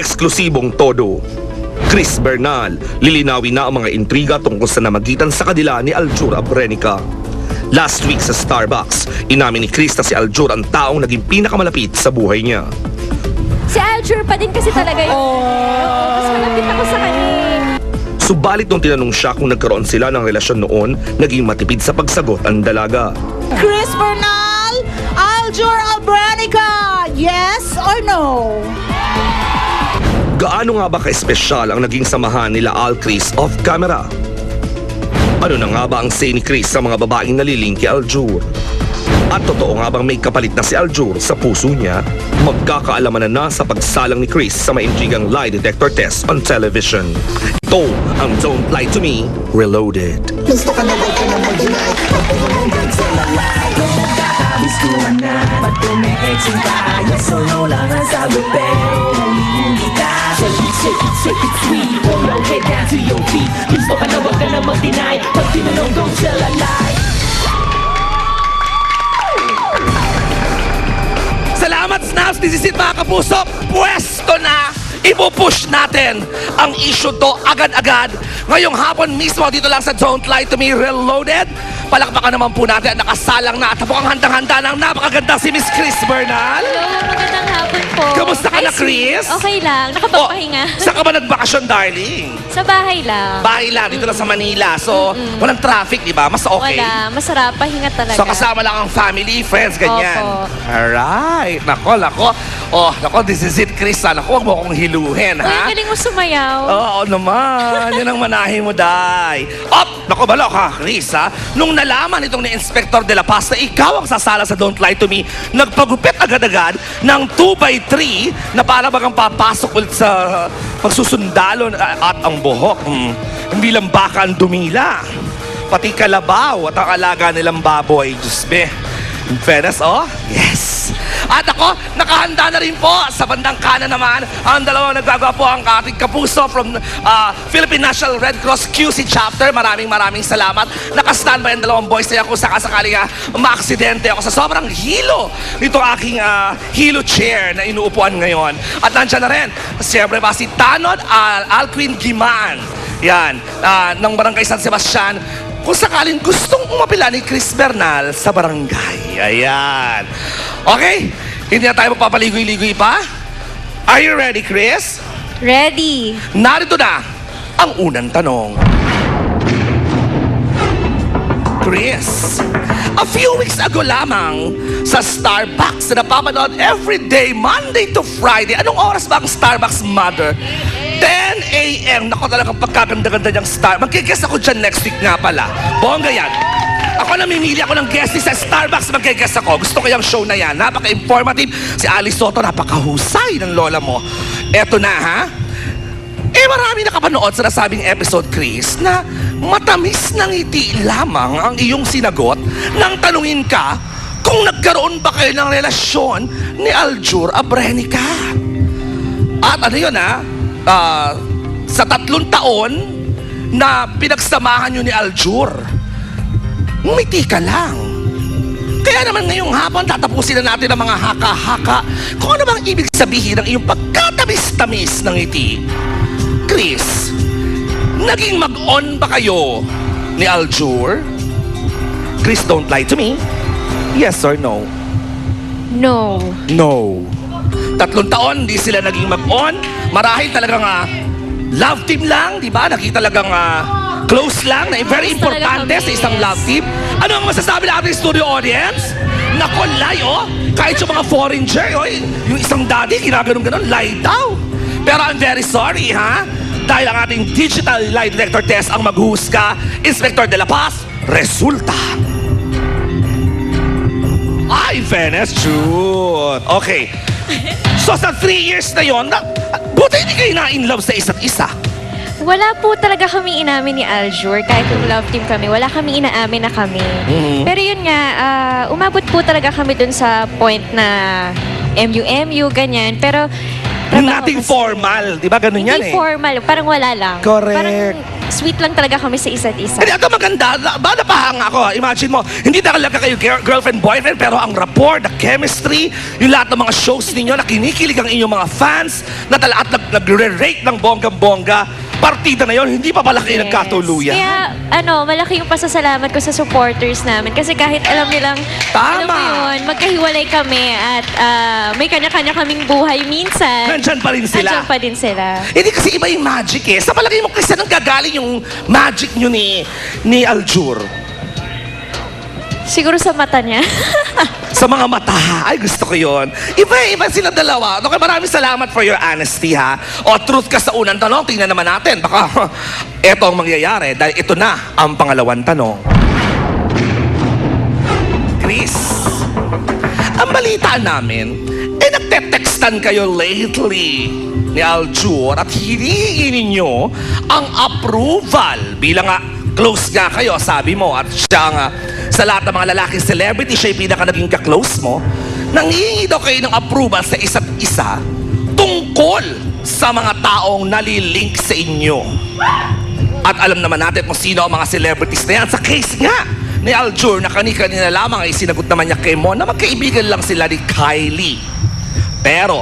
eksklusibong todo. Chris Bernal, lilinawin na ang mga intriga tungkol sa namagitan sa kanila ni Aljur Abrenica. Last week sa Starbucks, inamin ni Chris na si Aljur ang taong naging pinakamalapit sa buhay niya. Si Aljur pa din kasi talaga yun. Mas malapit ako sa kanya. Subalit nung tinanong siya kung nagkaroon sila ng relasyon noon, naging matipid sa pagsagot ang dalaga. Chris Bernal, Aljur Abrenica, yes or no? Gaano nga ba ka-espesyal ang naging samahan nila Al Chris off-camera? Ano na nga ba ang say ni Chris sa mga babaeng naliling kay Aljur? At totoo nga bang may kapalit na si Aljur sa puso niya? Magkakaalaman na sa pagsalang ni Chris sa maintrigang lie detector test on television. Ito ang Don't Lie to Me Reloaded. Gusto ka na ba ka na mag-deny? Pag-umunggan sa lalay Magkakabistuhan na Ba't kumiexing ka? Yes or no lang ang sabi pero huli ka Shake it sweet Roll your head down to your feet Gusto ka na ba ka na mag-deny? Pag tinanong don't tell a lie. Salamat, Snaps! This is it, mga kapuso! Pwesto na! Ipupush natin ang issue to agad-agad. Ngayong hapon mismo dito lang sa Don't Lie to Me Reloaded. Palakpakan naman po natin at nakasalang na at ang handang-handa ng napakaganda si Miss Chris Bernal. Hello, magandang hapon po. Kamusta ka na, Chris? Okay lang, nakapagpahinga. Saan ka ba nagbakasyon, darling? Sa bahay lang. Bahay lang, dito lang sa Manila. So, walang traffic, di ba? Mas okay. Wala, masarap, pahinga talaga. So, kasama lang ang family, friends, ganyan. Opo. Alright. Nako. Oh, nako, this is it, Chris. Nako, huwag mo akong hiluhin, Uy, ha? galing mo sumayaw. Oo naman. Yan ang manahin mo, Day. Op! Naku, balok ha, Chris, ha? Nung nalaman itong ni Inspector De La Paz na ikaw ang sasala sa Don't Lie to Me, nagpagupit agad-agad ng 2x3 na para bagang papasok ulit sa pagsusundalo at ang buhok. Hindi lang baka ang dumila. Pati kalabaw at ang alaga nilang baboy. Diyos be. In fairness, oh, yes. At ako, nakahanda na rin po sa bandang kanan naman ang dalawang nagagawa po ang ating kapuso from Philippine National Red Cross QC Chapter. Maraming salamat. Naka-standby ang dalawang boys na yan kung sakasakali nga maaksidente ako sa sobrang hilo nito aking hilo chair na inuupuan ngayon. At nandiyan na rin, siyempre ba si Tanod Alquin Giman. Yan, ng Barangay San Sebastian. Kung sakaling gustong umapila ni Chris Bernal sa barangay. Ayan. Okay, hindi na tayo magpapaligoy-ligoy pa. Are you ready, Chris? Ready. Narito na ang unang tanong. Chris, a few weeks ago lamang sa Starbucks na napapanood every day, Monday to Friday. Anong oras ba ang Starbucks, mother? 10 a.m. Naku, talagang pagkaganda-ganda niyang Starbucks. Magkiguess ako dyan next week nga pala. Bongga yan. Ako namimili ako ng guest sa Starbucks, magkiguess ako. Gusto ko yung show na yan. Napaka-informative. Si Alice Soto, napakahusay ng lola mo. Eto na, ha? Marami nakapanood sa nasabing episode, Chris, na matamis ng ngiti lamang ang iyong sinagot nang tanungin ka kung nagkaroon ba kayo ng relasyon ni Aljur Abrenica. At ano yun, ha? Sa 3 taon na pinagsamahan nyo ni Aljur, ngumiti ka lang. Kaya naman ngayong hapon, tatapusin na natin ang mga haka-haka kung ano bang ibig sabihin ng iyong pagkatamis-tamis ng ngiti. Chris, naging mag-on ba kayo ni Aljur? Chris, don't lie to me. Yes or no? No. No. 3 taon, di sila naging mag-on. Marahil talagang love team lang, di ba? Nakita talagang close lang, na very Close talaga importante kami, sa isang yes. love team. Ano ang masasabi ng ating studio audience? Nako, lie, oh. Kahit yung mga foreigner, oh, yung isang daddy, ginaganon-ganon, lie daw. Pero I'm very sorry, ha? Dahil ang ating digital lie detector test ang maghuhusga, Inspector De La Paz, resulta. Ay, fairness, truth. Okay. So sa 3 years na yon, buti hindi kayo na-in-love sa isa't isa. Wala po talaga kami inamin ni Aljur. Kahit yung love team kami, wala kami inaamin na kami. Pero yun nga, umabot po talaga kami dun sa point na MU, ganyan. Pero Yung nating formal, di ba? Ganun yan hindi eh. formal, parang wala lang. Correct. Parang sweet lang talaga kami sa isa't isa. Hindi, ito maganda. Ba, napahanga ako. Imagine mo, hindi talaga kayo girlfriend, boyfriend, pero ang rapport, the chemistry, yung lahat ng mga shows ninyo na kinikilig ang inyong mga fans, na at nagre-rate ng bonggang-bongga, partida na yon, hindi pa pala kayo nagkatuluyan. Kaya, malaki yung pasasalamat ko sa supporters namin. Kasi kahit alam nilang, Tama. alam mo yun, magkahiwalay kami at may kanya-kanya kaming buhay minsan. Nandyan pa rin sila. Nandyan pa din sila. Hindi kasi iba yung magic eh. Sa palagay mo, kasi nang gagaling yung magic nyo ni Aljur? Siguro sa mata niya. Sa mga mata. Ay, gusto ko yon. Iba sila dalawa. Okay, maraming salamat for your honesty, ha? O, truth ka sa unang tanong. Tingnan naman natin. Baka eto ang mangyayari dahil ito na ang pangalawang tanong. Chris, ang balita namin, nagte-textan kayo lately ni Aljur at hinihingi ninyo ang approval bilang close nga kayo, sabi mo, at siya nga sa lahat ng mga lalaking celebrity, siya yung pinaka naging ka-close mo, nanghihingi daw kayo ng approval sa isa't isa tungkol sa mga taong nalilink sa inyo. At alam naman natin kung sino ang mga celebrities na yan. Sa case nga ni Aljur na kanina lamang ay sinagot naman niya kay Mon na magkaibigan lang sila ni Kylie. Pero,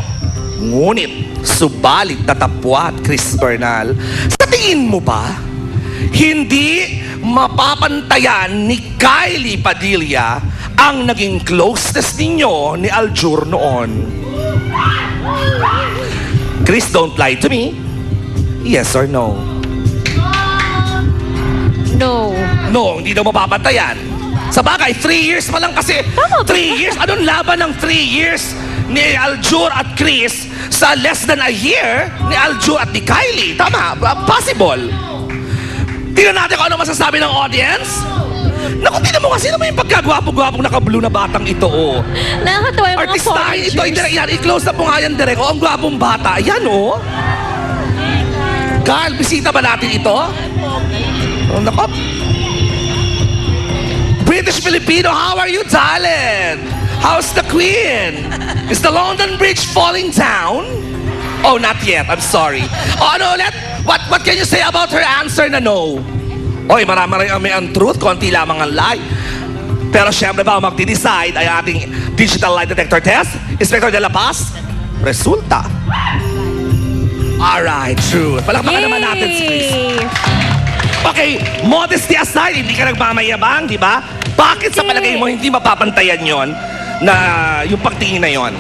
ngunit, subalit tatapwat, Chris Bernal, sa tingin mo ba, hindi mapapantayan ni Kylie Padilla ang naging closeness ninyo ni Aljur noon? Chris, don't lie to me. Yes or no? No. No, hindi daw mapapantayan. Sa bagay, 3 years pa lang kasi. Tama ba? 3 years? Anong laban ng 3 years ni Aljur at Chris sa less than a year ni Aljur at ni Kylie? Tama, possible. Tingnan natin kung ano masasabi ng audience. Naku, tingnan mo kasi naman yung pagkagwapo-gwapong naka-blue na batang ito, oh. Nakakatawa yung mga Artistahin ito, foreigners. yan, i-close na po nga yan direct. Oh, ang gwapong bata. Yan, oh. Carl, bisita ba natin ito? Oh, naku. British Filipino, how are you, darling? How's the Queen? Is the London Bridge falling down? Oh, not yet. I'm sorry. Oh, ano ulit? What can you say about her answer na no? Oy, marami may untruth, konti lamang ang lie. Pero syempre ba, ang magdi-decide ay ating digital lie detector test. Inspector de la Paz, resulta. Alright, true. Palakpakan naman natin si Chris. Yay! Okay, modesty aside, hindi ka nagmamayabang, di ba? Bakit sa palagay mo hindi mapapantayan yon na yung pagtingin na yon?